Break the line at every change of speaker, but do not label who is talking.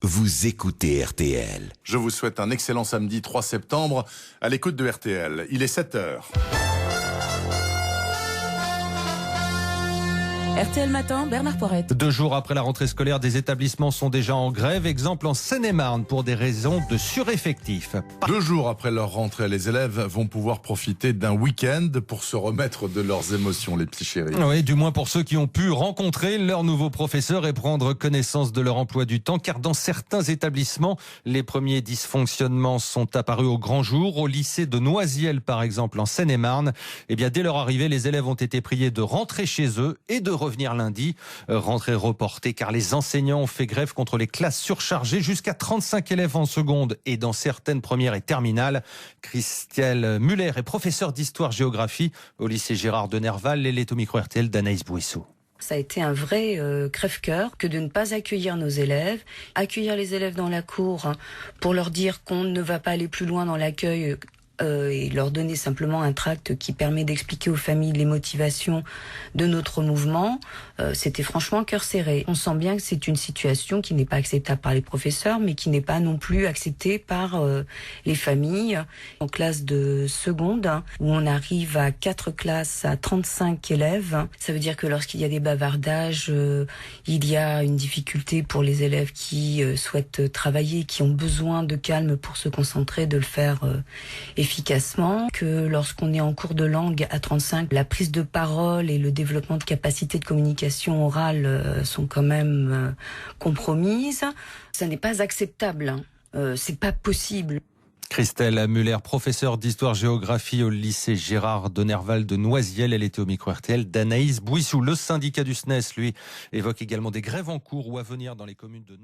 vous écoutez RTL.
Je vous souhaite un excellent samedi 3 septembre à l'écoute de RTL. Il est 7h.
RTL Matin, Bernard Poirette.
2 jours après la rentrée scolaire, des établissements sont déjà en grève. Exemple en Seine-et-Marne pour des raisons de sureffectif.
2 jours après leur rentrée, les élèves vont pouvoir profiter d'un week-end pour se remettre de leurs émotions, les petits chéris.
Oui, du moins pour ceux qui ont pu rencontrer leur nouveau professeur et prendre connaissance de leur emploi du temps. Car dans certains établissements, les premiers dysfonctionnements sont apparus au grand jour. Au lycée de Noisiel, par exemple, en Seine-et-Marne, dès leur arrivée, les élèves ont été priés de rentrer chez eux et de revenir lundi. Rentrée reportée car les enseignants ont fait grève contre les classes surchargées, jusqu'à 35 élèves en seconde et dans certaines premières et terminales. Christelle Muller est professeure d'histoire-géographie au lycée Gérard de Nerval. Elle est au micro RTL d'Anaïs Bouissou.
Ça a été un vrai crève-cœur que de ne pas accueillir nos élèves, accueillir les élèves dans la cour pour leur dire qu'on ne va pas aller plus loin dans l'accueil et leur donner simplement un tract qui permet d'expliquer aux familles les motivations de notre mouvement. C'était franchement cœur serré. On sent bien que c'est une situation qui n'est pas acceptable par les professeurs, mais qui n'est pas non plus acceptée par les familles. En classe de seconde, où on arrive à 4 classes à 35 élèves, ça veut dire que lorsqu'il y a des bavardages, il y a une difficulté pour les élèves qui souhaitent travailler, qui ont besoin de calme pour se concentrer, de le faire efficacement, que lorsqu'on est en cours de langue à 35, la prise de parole et le développement de capacités de communication orale sont quand même compromises. Ça n'est pas acceptable, c'est pas possible.
Christelle Muller, professeure d'histoire-géographie au lycée Gérard de Nerval de Noisiel. Elle était au micro RTL d'Anaïs Bouissou. Le syndicat du SNES, lui, évoque également des grèves en cours ou à venir dans les communes de Nantes.